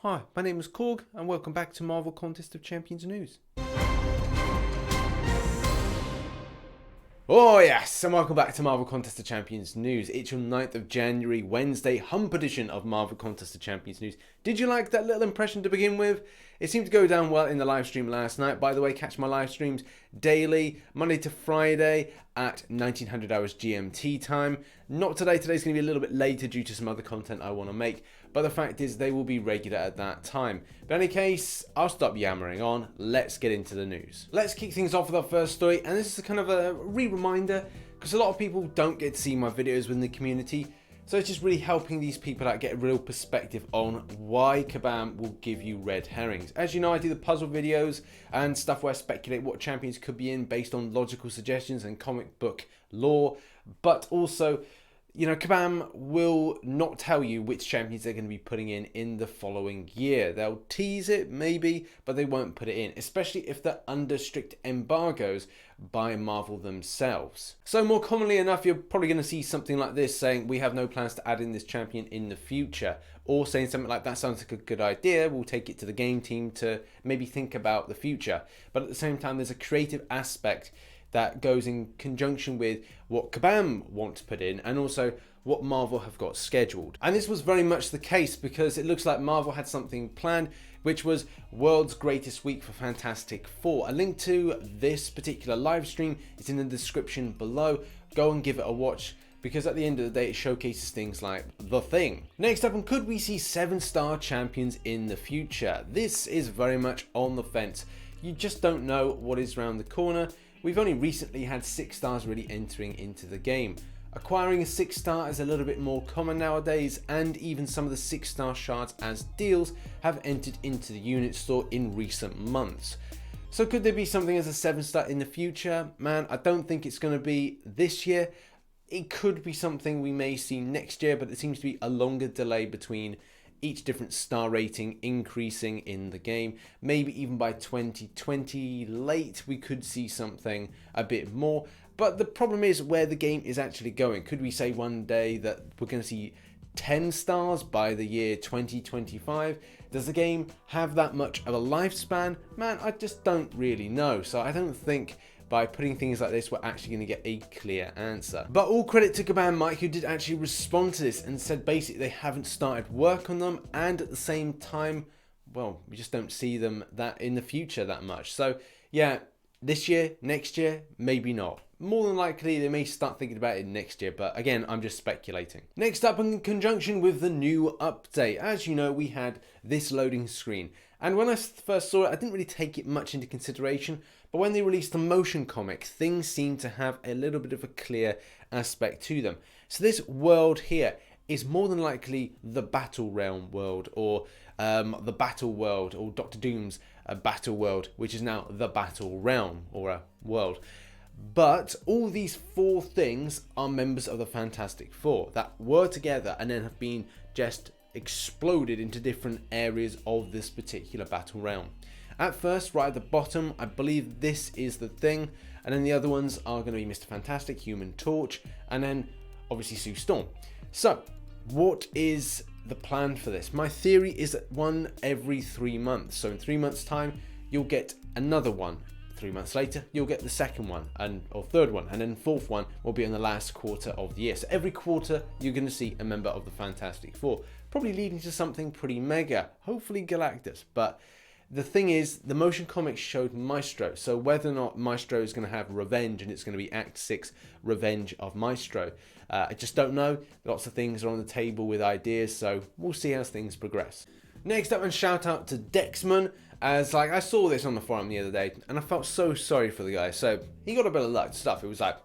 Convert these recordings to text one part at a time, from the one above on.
Hi, my name is Korg and welcome back to Marvel Contest of Champions News. Oh yes, and welcome back to Marvel Contest of Champions News. It's your 9th of January, Wednesday, hump edition of Marvel Contest of Champions News. Did you like that little impression to begin with? It seemed to go down well in the live stream last night. By the way, catch my live streams daily, Monday to Friday at 1900 hours GMT time. Not today, today's going to be a little bit later due to some other content I want to make. But the fact is they will be regular at that time. But in any case, I'll stop yammering on. Let's get into the news. Let's kick things off with our first story. And this is kind of a reminder because a lot of people don't get to see my videos within the community. So it's just really helping these people out get a real perspective on why Kabam will give you red herrings. As you know, I do the puzzle videos and stuff where I speculate what champions could be in based on logical suggestions and comic book lore. But also, you know, Kabam will not tell you which champions they're going to be putting in the following year. They'll tease it, maybe, but they won't put it in, especially if they're under strict embargoes by Marvel themselves. So more commonly enough, you're probably going to see something like this saying, we have no plans to add in this champion in the future. Or saying something like, that sounds like a good idea, we'll take it to the game team to maybe think about the future. But at the same time, there's a creative aspect that goes in conjunction with what Kabam want to put in and also what Marvel have got scheduled. And this was very much the case because it looks like Marvel had something planned, which was World's Greatest Week for Fantastic Four. A link to this particular live stream is in the description below. Go and give it a watch because at the end of the day, it showcases things like The Thing. Next up, and could we see 7-star champions in the future? This is very much on the fence. You just don't know what is around the corner. We've only recently had 6 stars really entering into the game. Acquiring a 6-star is a little bit more common nowadays, and even some of the 6-star shards as deals have entered into the unit store in recent months. So could there be something as a 7-star in the future? Man, I don't think it's going to be this year. It could be something we may see next year, but it seems to be a longer delay between each different star rating increasing in the game. Maybe even by 2020 late we could see something a bit more, but the problem is where the game is actually going. Could we say one day that we're going to see 10 stars by the year 2025? Does the game have that much of a lifespan? Man, I just don't really know. So I don't think by putting things like this, we're actually going to get a clear answer. But all credit to Kabam Mike, who did actually respond to this and said basically they haven't started work on them, and at the same time, well, we just don't see them that in the future that much. So yeah, this year, next year, maybe not. More than likely, they may start thinking about it next year, but again, I'm just speculating. Next up, in conjunction with the new update, as you know, we had this loading screen. And when I first saw it, I didn't really take it much into consideration, but when they released the motion comic, things seemed to have a little bit of a clear aspect to them. So this world here is more than likely the Battle Realm world, or the Battle World, or Doctor Doom's Battle World, which is now the Battle Realm, or a world. But all these 4 things are members of the Fantastic Four that were together and then have been just exploded into different areas of this particular battle realm. At first, right at the bottom, I believe this is the Thing, and then the other ones are going to be Mr. Fantastic, Human Torch, and then obviously Sue Storm. So what is the plan for this? My theory is that one every 3 months. So in 3 months time, you'll get another one. 3 months later, you'll get the second one or third one, and then the fourth one will be in the last quarter of the year. So every quarter, you're going to see a member of the Fantastic Four, probably leading to something pretty mega, hopefully Galactus. But the thing is, the motion comics showed Maestro, so whether or not Maestro is going to have revenge and it's going to be Act 6 Revenge of Maestro, I just don't know. Lots of things are on the table with ideas, so we'll see as things progress. Next up, and shout out to Dexman, as like I saw this on the forum the other day and I felt so sorry for the guy. So he got a bit of luck stuff. It was like,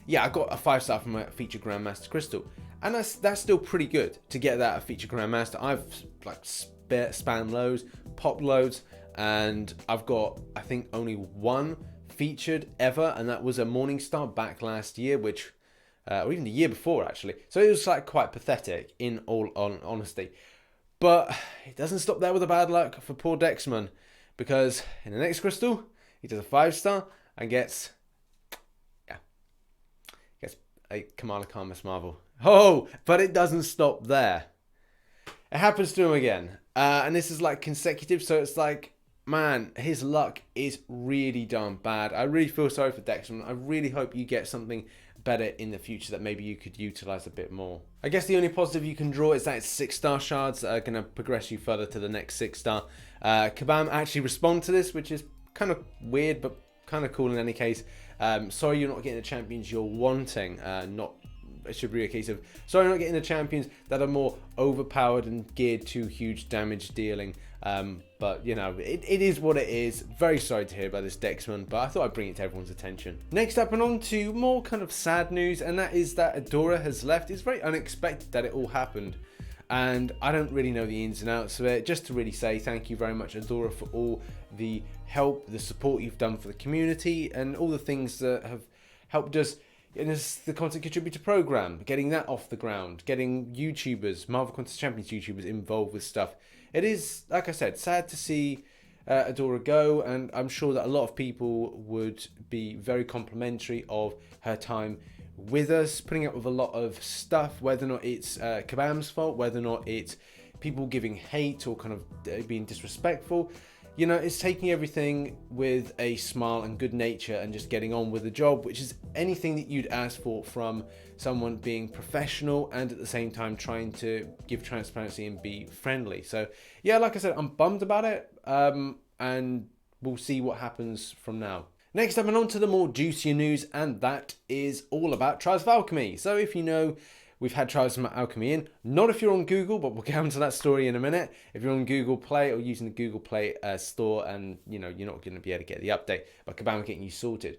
yeah, I got a 5-star from a featured Grandmaster Crystal, and that's still pretty good to get that a featured Grandmaster. I've like spam loads, pop loads, and I've got I think only 1 featured ever, and that was a Morningstar back last year, which or even the year before actually. So it was like quite pathetic in all honesty. But it doesn't stop there with the bad luck for poor Dexman, because in the next crystal, he does a 5-star and gets a Kamala Khan Miss Marvel. Oh, but it doesn't stop there. It happens to him again. And this is like consecutive, so it's like, man, his luck is really darn bad. I really feel sorry for Dexman. I really hope you get something better in the future that maybe you could utilize a bit more. I guess the only positive you can draw is that it's 6-star shards that are going to progress you further to the next 6-star. Kabam actually responded to this, which is kind of weird, but kind of cool in any case. Sorry you're not getting the champions you're wanting. It should be a case of, sorry you're not getting the champions that are more overpowered and geared to huge damage dealing. But you know, it is what it is. Very sorry to hear about this, Dexman, but I thought I'd bring it to everyone's attention. Next up and on to more kind of sad news, and that is that Adora has left. It's very unexpected that it all happened, and I don't really know the ins and outs of it. Just to really say thank you very much, Adora, for all the help, the support you've done for the community, and all the things that have helped us in the content contributor program, getting that off the ground, getting YouTubers, Marvel Contest Champions YouTubers involved with stuff. It is, like I said, sad to see Adora go, and I'm sure that a lot of people would be very complimentary of her time with us, putting up with a lot of stuff, whether or not it's Kabam's fault, whether or not it's people giving hate or kind of being disrespectful. You know, it's taking everything with a smile and good nature and just getting on with the job, which is anything that you'd ask for from someone being professional and at the same time trying to give transparency and be friendly. So yeah, like I said, I'm bummed about it, and we'll see what happens from now. Next up and on to the more juicier news, and that is all about Trials of Alchemy. So if you know, we've had Trials of Alchemy in, not if you're on Google, but we'll get onto that story in a minute. If you're on Google Play or using the Google Play store, and you know, you're not going to be able to get the update, but Kabam getting you sorted.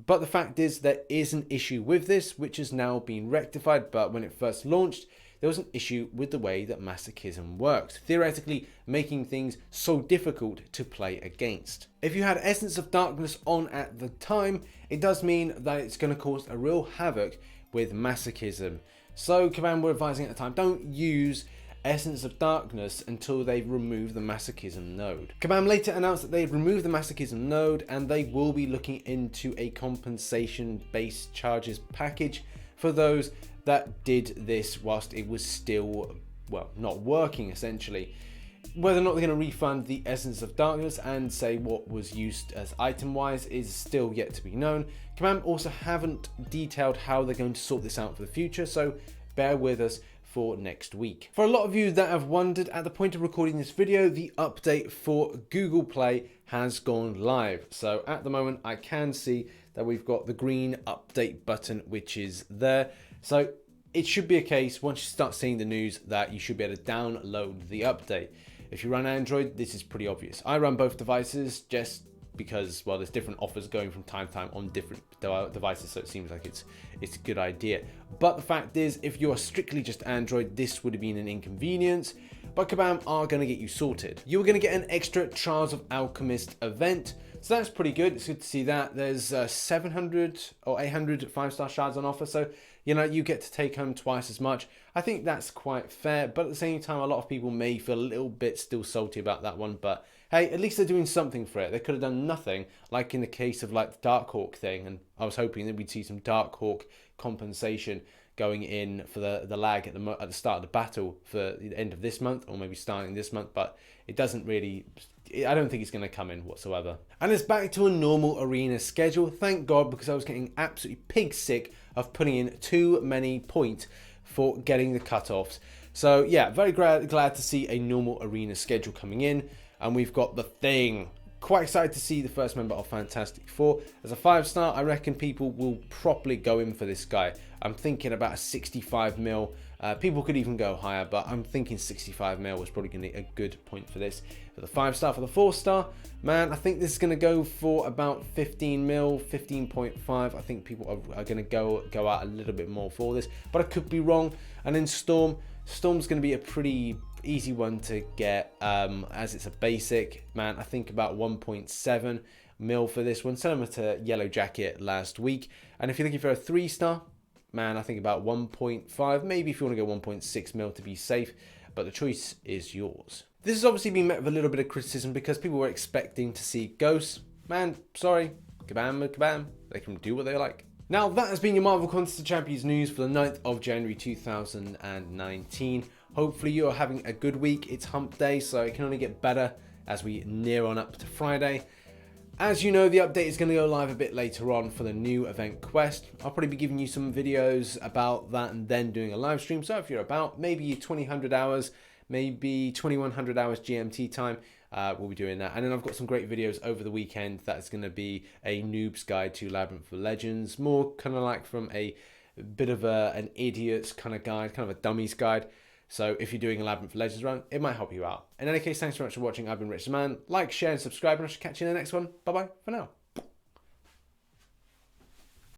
But the fact is, there is an issue with this, which has now been rectified, but when it first launched, there was an issue with the way that masochism works, theoretically making things so difficult to play against. If you had Essence of Darkness on at the time, it does mean that it's going to cause a real havoc with masochism. So Kabam were advising at the time, don't use Essence of Darkness until they've removed the masochism node. Kabam later announced that they've removed the masochism node and they will be looking into a compensation-based charges package for those that did this whilst it was still, well, not working essentially. Whether or not they're going to refund the Essence of Darkness and say what was used as item-wise is still yet to be known. Kabam also haven't detailed how they're going to sort this out for the future, so bear with us for next week. For a lot of you that have wondered, at the point of recording this video, the update for Google Play has gone live. So at the moment, I can see that we've got the green update button, which is there. So it should be a case, once you start seeing the news, that you should be able to download the update. If you run Android, this is pretty obvious. I run both devices just because, well, there's different offers going from time to time on different devices, so it seems like it's a good idea. But the fact is, if you're strictly just Android, this would have been an inconvenience, but Kabam are going to get you sorted. You're going to get an extra Trials of Alchemist event, so that's pretty good. It's good to see that. There's 700 or 800 5-star shards on offer, so you know, you get to take home twice as much. I think that's quite fair, but at the same time, a lot of people may feel a little bit still salty about that one, but hey, at least they're doing something for it. They could have done nothing, like in the case of like the Darkhawk thing, and I was hoping that we'd see some Darkhawk compensation going in for the lag at the start of the battle for the end of this month, or maybe starting this month, but it doesn't really, I don't think it's going to come in whatsoever. And it's back to a normal arena schedule, thank God, because I was getting absolutely pig sick of putting in too many points for getting the cutoffs. So yeah, very glad to see a normal arena schedule coming in. And we've got the Thing. Quite excited to see the first member of Fantastic Four. As a 5-star, I reckon people will properly go in for this guy. I'm thinking about a 65 mil. People could even go higher, but I'm thinking 65 mil was probably going to be a good point for this. For the 5-star, for the 4-star, man, I think this is going to go for about 15 mil, 15.5. I think people are going to go out a little bit more for this, but I could be wrong. And then Storm's going to be a pretty easy one to get, as it's a basic. Man, I think about 1.7 mil for this one, similar to Yellow Jacket last week. And if you're looking for a 3-star, man, I think about 1.5, maybe if you want to go 1.6 mil to be safe, but the choice is yours. This has obviously been met with a little bit of criticism because people were expecting to see ghosts. Man, sorry, Kabam, they can do what they like. Now, that has been your Marvel Contest of Champions news for the 9th of January 2019. Hopefully you are having a good week. It's hump day, so it can only get better as we near on up to Friday. As you know, the update is going to go live a bit later on for the new event Quest. I'll probably be giving you some videos about that and then doing a live stream. So if you're about maybe 2000 hours, maybe 2100 hours GMT time, we'll be doing that. And then I've got some great videos over the weekend. That's going to be a noob's guide to Labyrinth of Legends, more kind of like from a bit of an idiot's kind of guide, kind of a dummy's guide. So if you're doing a Labyrinth of Legends run, it might help you out. In any case, thanks very much for watching. I've been RichTheMan. Like, share, and subscribe, and I shall catch you in the next one. Bye-bye for now.